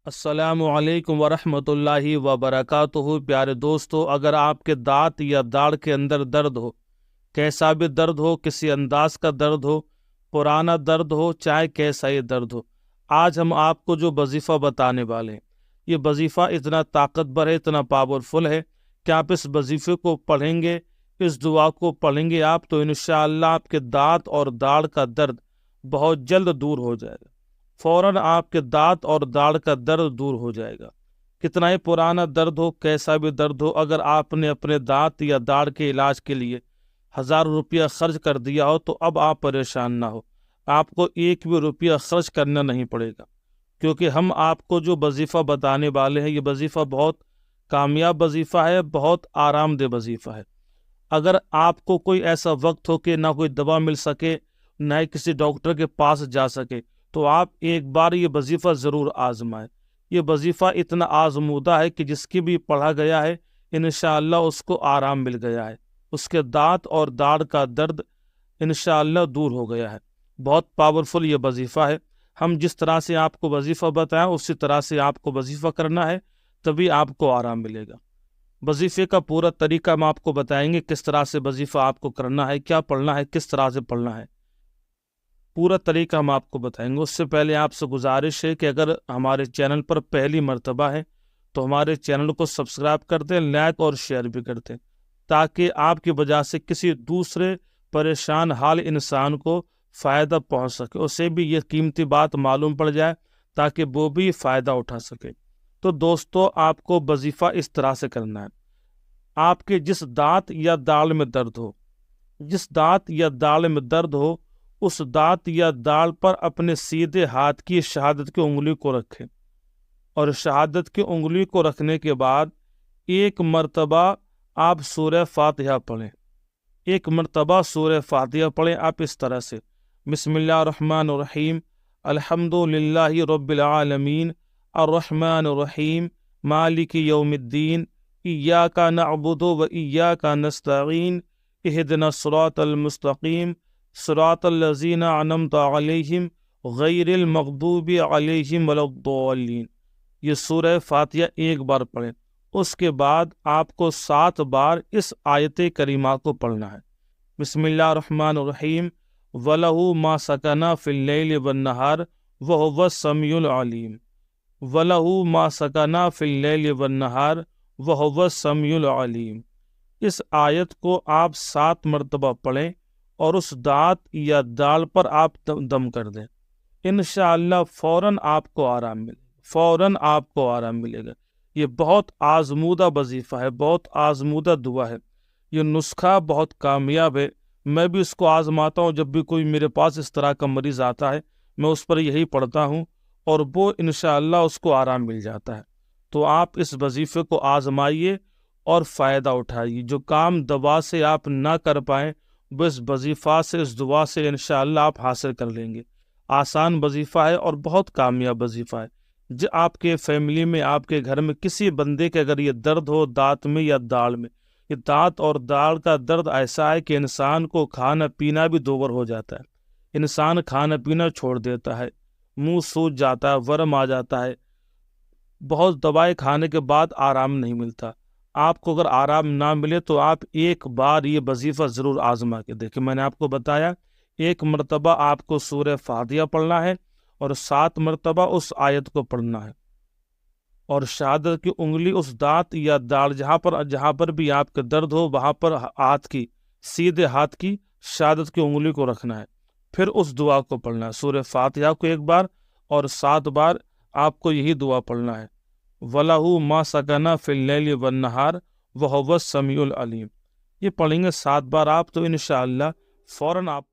السلام علیکم ورحمۃ اللہ وبرکاتہ۔ پیارے دوستو، اگر آپ کے دانت یا داڑھ کے اندر درد ہو، کیسا بھی درد ہو، کسی انداز کا درد ہو، پرانا درد ہو، چاہے کیسا ہی درد ہو، آج ہم آپ کو جو وظیفہ بتانے والے ہیں، یہ وظیفہ اتنا طاقتور ہے، اتنا پاورفل ہے کہ آپ اس وظیفے کو پڑھیں گے، اس دعا کو پڑھیں گے آپ تو انشاءاللہ آپ کے دانت اور داڑھ کا درد بہت جلد دور ہو جائے گا۔ فوراً آپ کے دانت اور داڑھ کا درد دور ہو جائے گا۔ کتنا ہی پرانا درد ہو، کیسا بھی درد ہو، اگر آپ نے اپنے دانت یا داڑھ کے علاج کے لیے 1000 روپیہ خرچ کر دیا ہو تو اب آپ پریشان نہ ہو، آپ کو ایک بھی روپیہ خرچ کرنا نہیں پڑے گا، کیونکہ ہم آپ کو جو وظیفہ بتانے والے ہیں یہ وظیفہ بہت کامیاب وظیفہ ہے، بہت آرام دہ وظیفہ ہے۔ اگر آپ کو کوئی ایسا وقت ہو کہ نہ کوئی دوا مل سکے، نہ ہی کسی ڈاکٹر کے پاس جا سکے، تو آپ ایک بار یہ وظیفہ ضرور آزمائیں۔ یہ وظیفہ اتنا آزمودہ ہے کہ جس کی بھی پڑھا گیا ہے انشاءاللہ اس کو آرام مل گیا ہے، اس کے دانت اور داڑھ کا درد انشاءاللہ دور ہو گیا ہے۔ بہت پاورفل یہ وظیفہ ہے۔ ہم جس طرح سے آپ کو وظیفہ بتائیں اسی طرح سے آپ کو وظیفہ کرنا ہے، تبھی آپ کو آرام ملے گا۔ وظیفے کا پورا طریقہ ہم آپ کو بتائیں گے، کس طرح سے وظیفہ آپ کو کرنا ہے، کیا پڑھنا ہے، کس طرح سے پڑھنا ہے، پورا طریقہ ہم آپ کو بتائیں گے۔ اس سے پہلے آپ سے گزارش ہے کہ اگر ہمارے چینل پر پہلی مرتبہ ہے تو ہمارے چینل کو سبسکرائب کر دیں، لائک اور شیئر بھی کر دیں، تاکہ آپ کی وجہ سے کسی دوسرے پریشان حال انسان کو فائدہ پہنچ سکے، اسے بھی یہ قیمتی بات معلوم پڑ جائے تاکہ وہ بھی فائدہ اٹھا سکے۔ تو دوستو، آپ کو وظیفہ اس طرح سے کرنا ہے۔ آپ کے جس دانت یا داڑھ میں درد ہو، جس دانت یا داڑھ میں درد ہو، اس دانت یا داڑھ پر اپنے سیدھے ہاتھ کی شہادت کی انگلی کو رکھیں، اور شہادت کی انگلی کو رکھنے کے بعد ایک مرتبہ آپ سورہ فاتحہ پڑھیں، ایک مرتبہ سورہ فاتحہ پڑھیں آپ اس طرح سے: بسم اللہ الرحمن الرحیم، الحمد للہ رب العالمین، الرحمن الرحیم، مالک یوم الدین، ایاک نعبد و ایاک نستعین، اہدنا الصراط المستقیم، صراط الذین انعمت علیہم غیر المغضوب علیہم ولا الضالین۔ یہ سورہ فاتحہ ایک بار پڑھیں، اس کے بعد آپ کو 7 بار اس آیت کریمہ کو پڑھنا ہے: بسم اللہ الرحمن الرحیم، وَلَهُ مَا سَكَنَ فِي اللَّيْلِ وَالنَّهَارِ وَهُوَ السَّمِيعُ الْعَلِيمُ، وَلَهُ مَا سَكَنَ فِي اللَّيْلِ وَالنَّهَارِ وَهُوَ السَّمِيعُ الْعَلِيمُ۔ اس آیت کو آپ 7 مرتبہ پڑھیں اور اس دانت یا داڑھ پر آپ دم کر دیں، انشاءاللہ فوراً آپ کو آرام ملے گا، فوراً آپ کو آرام ملے گا۔ یہ بہت آزمودہ وظیفہ ہے، بہت آزمودہ دعا ہے، یہ نسخہ بہت کامیاب ہے۔ میں بھی اس کو آزماتا ہوں، جب بھی کوئی میرے پاس اس طرح کا مریض آتا ہے میں اس پر یہی پڑھتا ہوں اور وہ انشاءاللہ اس کو آرام مل جاتا ہے۔ تو آپ اس وظیفے کو آزمائیے اور فائدہ اٹھائیے۔ جو کام دوا سے آپ نہ کر پائیں وہ اس وظیفہ سے، اس دعا سے انشاءاللہ آپ حاصل کر لیں گے۔ آسان وظیفہ ہے اور بہت کامیاب وظیفہ ہے۔ آپ کے فیملی میں، آپ کے گھر میں کسی بندے کے اگر یہ درد ہو دانت میں یا داڑھ میں، یہ دانت اور داڑھ کا درد ایسا ہے کہ انسان کو کھانا پینا بھی دوبر ہو جاتا ہے، انسان کھانا پینا چھوڑ دیتا ہے، منہ سوج جاتا ہے، ورم آ جاتا ہے، بہت دوائیں کھانے کے بعد آرام نہیں ملتا۔ آپ کو اگر آرام نہ ملے تو آپ ایک بار یہ وظیفہ ضرور آزما کے دیکھیں۔ میں نے آپ کو بتایا ایک مرتبہ آپ کو سورہ فاتحہ پڑھنا ہے اور 7 مرتبہ اس آیت کو پڑھنا ہے، اور شہادت کی انگلی اس دانت یا داڑھ جہاں پر بھی آپ کا درد ہو وہاں پر سیدھے ہاتھ کی شہادت کی انگلی کو رکھنا ہے، پھر اس دعا کو پڑھنا ہے، سورہ فاتحہ کو ایک بار اور 7 بار آپ کو یہی دعا پڑھنا ہے: وَلَهُ مَا سَكَنَ فِي اللَّيْلِ وَالنَّهَارِ وَهُوَ السَّمِيعُ الْعَلِيمُ۔ یہ پڑھیں گے 7 بار آپ تو انشاءاللہ فوراً آپ